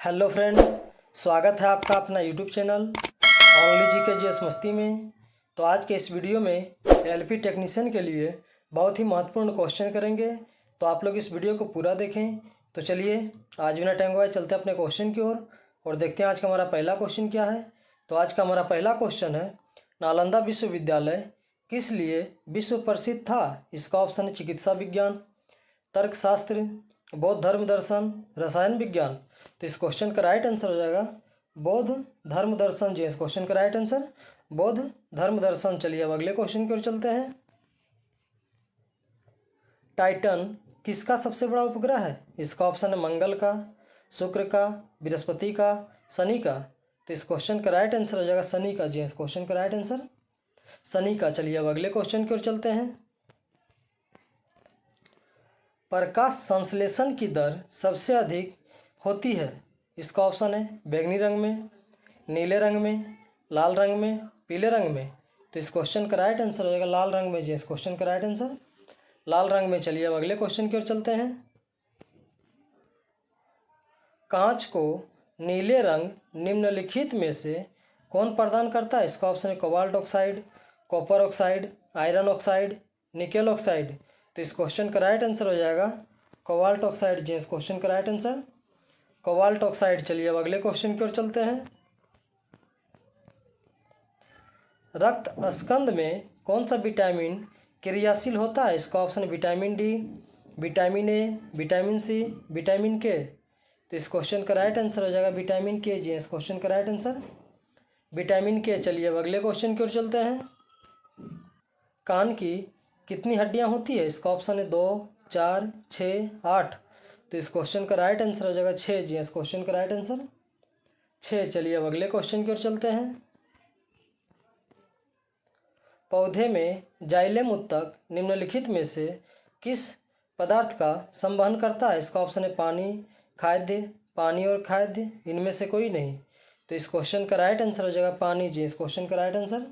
Hello friend, स्वागत है आपका अपना यूट्यूब चैनल ओनली जी के जीएस मस्ती में। तो आज के इस वीडियो में एलपी टेक्नीशियन के लिए बहुत ही महत्वपूर्ण क्वेश्चन करेंगे। तो आप लोग इस वीडियो को पूरा देखें। तो चलिए आज बिना टाइम गवाए चलते हैं अपने क्वेश्चन की ओर और देखते हैं आज का हमारा पहला क्वेश्चन क्या है। तो आज का हमारा पहला क्वेश्चन है, नालंदा विश्वविद्यालय किस लिए विश्व प्रसिद्ध था? इसका ऑप्शन है चिकित्सा विज्ञान, तर्कशास्त्र, बौद्ध धर्म दर्शन, रसायन विज्ञान। तो इस क्वेश्चन का राइट आंसर हो जाएगा बौद्ध धर्म दर्शन जी। इस क्वेश्चन का राइट आंसर बौद्ध धर्म दर्शन। चलिए अब अगले क्वेश्चन की ओर चलते हैं। टाइटन किसका सबसे बड़ा उपग्रह है? इसका ऑप्शन है मंगल का, शुक्र का, बृहस्पति का, शनि का। तो इस क्वेश्चन का राइट आंसर हो जाएगा शनि का जी। इस क्वेश्चन का राइट आंसर शनि का। चलिए अब अगले क्वेश्चन की ओर चलते हैं। प्रकाश संश्लेषण की दर सबसे अधिक होती है? इसका ऑप्शन है बैंगनी रंग में, नीले रंग में, लाल रंग में, पीले रंग में। तो इस क्वेश्चन का राइट आंसर हो जाएगा लाल रंग में जी। इस क्वेश्चन का राइट आंसर लाल रंग में। चलिए अब अगले क्वेश्चन की ओर चलते हैं। कांच को नीले रंग निम्नलिखित में से कौन प्रदान करता है? इसका ऑप्शन है cobalt oxide, copper oxide, iron oxide, nickel oxide. तो इस क्वेश्चन का राइट आंसर हो जाएगा कोबाल्ट ऑक्साइड जी। इस क्वेश्चन का राइट आंसर कोबाल्ट ऑक्साइड। चलिए अब अगले क्वेश्चन की ओर चलते हैं। रक्त स्कंद में कौन सा विटामिन क्रियाशील होता है? इसका ऑप्शन है vitamin D, vitamin A, vitamin C, vitamin K. तो इस क्वेश्चन का राइट आंसर हो जाएगा विटामिन के जी। इस क्वेश्चन का राइट आंसर विटामिन के। चलिए अब अगले क्वेश्चन की ओर चलते हैं। कान की कितनी हड्डियां होती है? इसका ऑप्शन है 2, 4, 6, 8। तो इस क्वेश्चन का राइट आंसर हो जाएगा 6 जी। इस क्वेश्चन का राइट आंसर 6। चलिए अब अगले क्वेश्चन की ओर चलते हैं। पौधे में जाइलेम उत्तक निम्नलिखित में से किस पदार्थ का संवहन करता है? इसका ऑप्शन है पानी, खाद्य, पानी और खाद्य, इनमें से कोई नहीं। तो इस क्वेश्चन का राइट आंसर हो जाएगा पानी जी। इस क्वेश्चन का राइट आंसर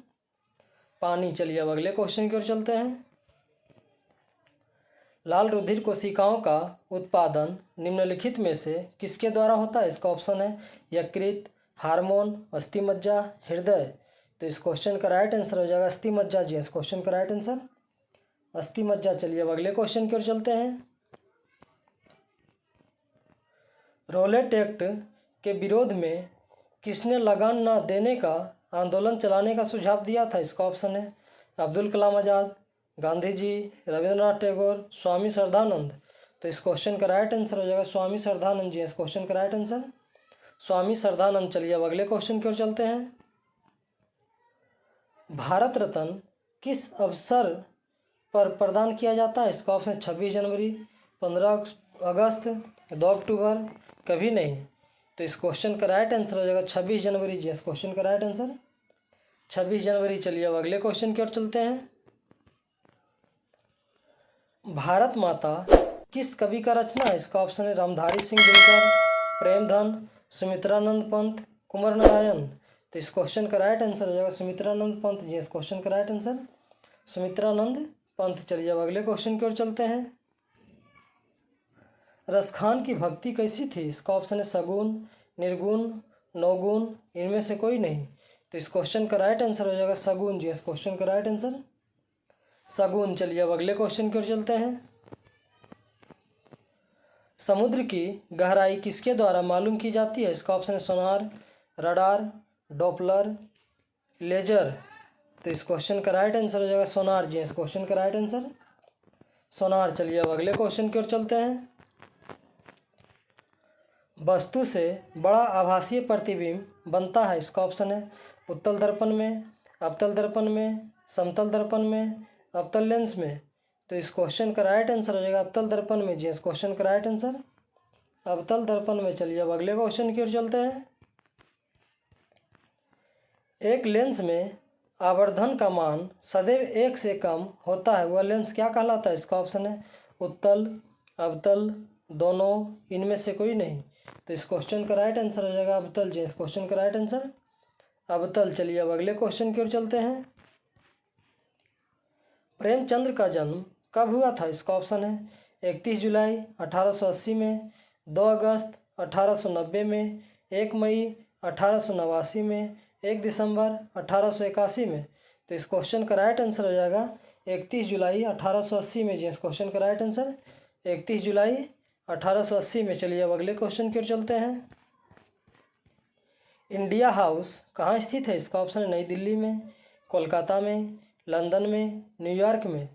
पानी। चलिए अब अगले क्वेश्चन की ओर चलते हैं। लाल रुधिर कोशिकाओं का उत्पादन निम्नलिखित में से किसके द्वारा होता है? इसका ऑप्शन है यकृत, हार्मोन, अस्थिमज्जा, हृदय। तो इस क्वेश्चन का राइट आंसर हो जाएगा अस्थिमज्जा जी। इस क्वेश्चन का राइट आंसर अस्थिमज्जा। चलिए अब अगले क्वेश्चन की ओर चलते हैं। रोलेट एक्ट के विरोध में किसने लगान न देने का आंदोलन चलाने का सुझाव दिया था? इसका ऑप्शन है अब्दुल कलाम आज़ाद, गांधी जी, रविंद्रनाथ टैगोर, स्वामी श्रद्धानंद। तो इस क्वेश्चन का राइट आंसर हो जाएगा स्वामी श्रद्धानंद जी। इस क्वेश्चन का राइट आंसर स्वामी श्रद्धानंद। चलिए अब अगले क्वेश्चन की ओर चलते हैं। भारत रत्न किस अवसर पर प्रदान किया जाता है? इसका ऑप्शन 26 जनवरी, 15 अगस्त, 2 अक्टूबर, कभी नहीं। तो इस क्वेश्चन का राइट आंसर हो जाएगा 26 जनवरी जी। इस क्वेश्चन का राइट आंसर 26 जनवरी। चलिए अब अगले क्वेश्चन की ओर चलते हैं। भारत माता किस कवि का रचना है? इसका ऑप्शन है रामधारी सिंह दिनकर, प्रेमधन, सुमित्रानंद पंत, कुंवर नारायण। तो इस क्वेश्चन का राइट आंसर हो जाएगा सुमित्रानंद पंत जी। इस क्वेश्चन का राइट आंसर सुमित्रानंद पंत। चलिए अब अगले क्वेश्चन की ओर चलते हैं। रसखान की भक्ति कैसी थी? इसका ऑप्शन है सगुन, निर्गुण, नौगुण, इनमें से कोई नहीं। तो इस क्वेश्चन का राइट आंसर हो जाएगा सगुन जी। इस क्वेश्चन का राइट आंसर सगुन। चलिए अब अगले क्वेश्चन की ओर चलते हैं। समुद्र की गहराई किसके द्वारा मालूम की जाती है? इसका ऑप्शन है सोनार, रडार, डॉपलर, लेजर। तो इस क्वेश्चन का राइट आंसर हो जाएगा सोनार जी। इस क्वेश्चन का राइट आंसर सोनार। चलिए अब अगले क्वेश्चन की ओर चलते हैं। वस्तु से बड़ा आभासीय प्रतिबिंब बनता है? इसका ऑप्शन है उत्तल दर्पण में, अवतल दर्पण में, समतल दर्पण में, अवतल लेंस में। तो इस क्वेश्चन का राइट आंसर हो जाएगा अवतल दर्पण में जी। इस क्वेश्चन का राइट आंसर अवतल दर्पण में। चलिए अब अगले क्वेश्चन की ओर चलते हैं। एक लेंस में आवर्धन का मान सदैव 1 से कम होता है, वह लेंस क्या कहलाता है? इसका ऑप्शन है उत्तल, अवतल, दोनों, इनमें से कोई नहीं। तो इस क्वेश्चन का राइट आंसर हो जाएगा अवतल जी। इस क्वेश्चन का राइट आंसर अवतल। चलिए अब अगले क्वेश्चन की ओर चलते हैं। प्रेमचंद्र का जन्म कब हुआ था? इसका ऑप्शन है 31 जुलाई 1880 में, 2 अगस्त 1890 में, 1 मई 1889 में, 1 दिसंबर 1881 में। तो इस क्वेश्चन का राइट आंसर हो जाएगा 31 जुलाई 1880 में। जी इस क्वेश्चन का राइट आंसर 31 जुलाई 1880 में। चलिए अब अगले क्वेश्चन की ओर चलते हैं। इंडिया हाउस कहाँ स्थित है? इसका ऑप्शन है नई दिल्ली में, कोलकाता में, लंदन में, न्यूयॉर्क में।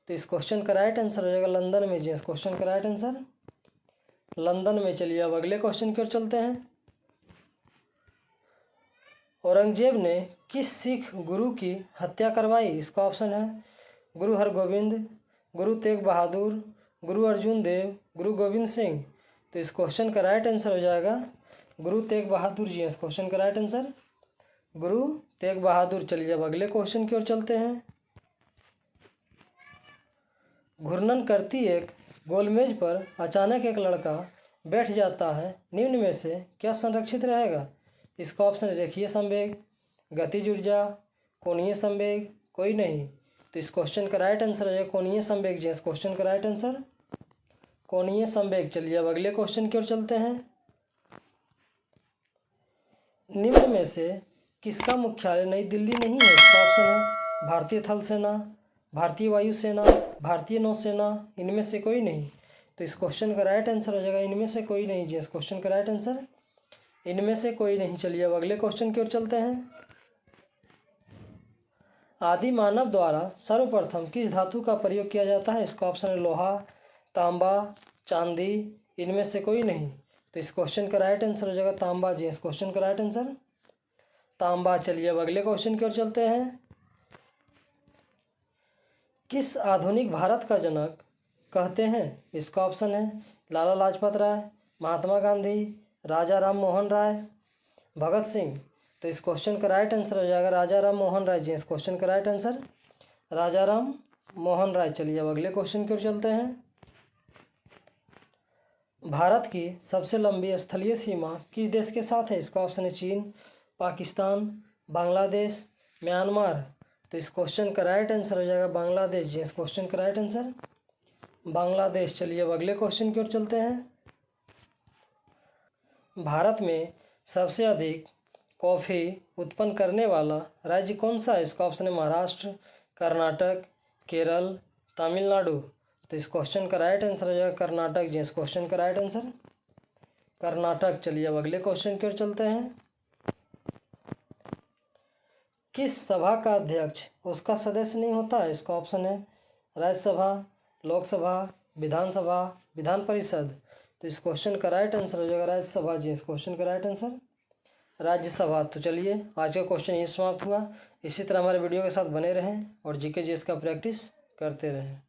तो इस क्वेश्चन का राइट आंसर हो जाएगा लंदन में। जी इस क्वेश्चन का राइट आंसर लंदन में। चलिए अब अगले क्वेश्चन की ओर चलते हैं। औरंगजेब ने किस सिख गुरु की हत्या करवाई? इसका ऑप्शन है गुरु हरगोविंद, गुरु तेग बहादुर, गुरु अर्जुन देव, गुरु गोविंद सिंह। तो इस क्वेश्चन का राइट आंसर हो जाएगा गुरु तेग बहादुर। जी इस क्वेश्चन का राइट आंसर गुरु तेग बहादुर। चलिए अब अगले क्वेश्चन की ओर चलते हैं। घूर्णन करती एक गोलमेज पर अचानक एक लड़का बैठ जाता है, निम्न में से क्या संरक्षित रहेगा? इसका ऑप्शन है रेखीय संवेग, गतिज ऊर्जा, कोणीय संवेग, कोई नहीं। तो इस क्वेश्चन का राइट आंसर है कोणीय संवेग। जी इस क्वेश्चन का राइट आंसर कोणीय संवेग। चलिए अब अगले क्वेश्चन की ओर चलते हैं। निम्न में से किसका मुख्यालय नई दिल्ली नहीं है? इसका ऑप्शन है भारतीय थल सेना, भारतीय वायुसेना, भारतीय नौसेना, इनमें से कोई नहीं। तो इस क्वेश्चन का राइट आंसर हो जाएगा इनमें से कोई नहीं। जी इस क्वेश्चन का राइट आंसर इनमें से कोई नहीं। चलिए अब अगले क्वेश्चन की ओर चलते हैं। आदि मानव द्वारा सर्वप्रथम किस धातु का प्रयोग किया जाता है? इसका ऑप्शन है लोहा, तांबा, चांदी, इनमें से कोई नहीं। तो इस क्वेश्चन का राइट आंसर हो जाएगा तांबा। जी इस क्वेश्चन का राइट आंसर तांबा। चलिए अब अगले क्वेश्चन की ओर चलते हैं। किस आधुनिक भारत का जनक कहते हैं? इसका ऑप्शन है लाला लाजपत राय, महात्मा गांधी, राजा राम मोहन राय, भगत सिंह। तो इस क्वेश्चन का राइट आंसर हो जाएगा राजा राम मोहन राय। जी इस क्वेश्चन का राइट आंसर राजा राम मोहन राय। चलिए अब अगले क्वेश्चन की ओर चलते हैं। भारत की सबसे लंबी स्थलीय सीमा किस देश के साथ है? इसका ऑप्शन है चीन, पाकिस्तान, बांग्लादेश, म्यांमार। तो इस क्वेश्चन का राइट आंसर हो जाएगा बांग्लादेश। जी इस क्वेश्चन का राइट आंसर बांग्लादेश। चलिए अब अगले क्वेश्चन की ओर चलते हैं। भारत में सबसे अधिक कॉफ़ी उत्पन्न करने वाला राज्य कौन सा है? इसका ऑप्शन है महाराष्ट्र, कर्नाटक, केरल, तमिलनाडु। तो इस क्वेश्चन का राइट आंसर हो जाएगा कर्नाटक। जी इस क्वेश्चन का राइट आंसर कर्नाटक। चलिए अब अगले क्वेश्चन की ओर चलते हैं। किस सभा का अध्यक्ष उसका सदस्य नहीं होता है? इसका ऑप्शन है राज्यसभा, लोकसभा, विधानसभा, विधान परिषद। तो इस क्वेश्चन का राइट आंसर हो जाएगा राज्यसभा। जी इस क्वेश्चन का राइट आंसर राज्यसभा। तो चलिए आज का क्वेश्चन यही समाप्त हुआ। इसी तरह हमारे वीडियो के साथ बने रहें और जीके जीएस का प्रैक्टिस करते रहें।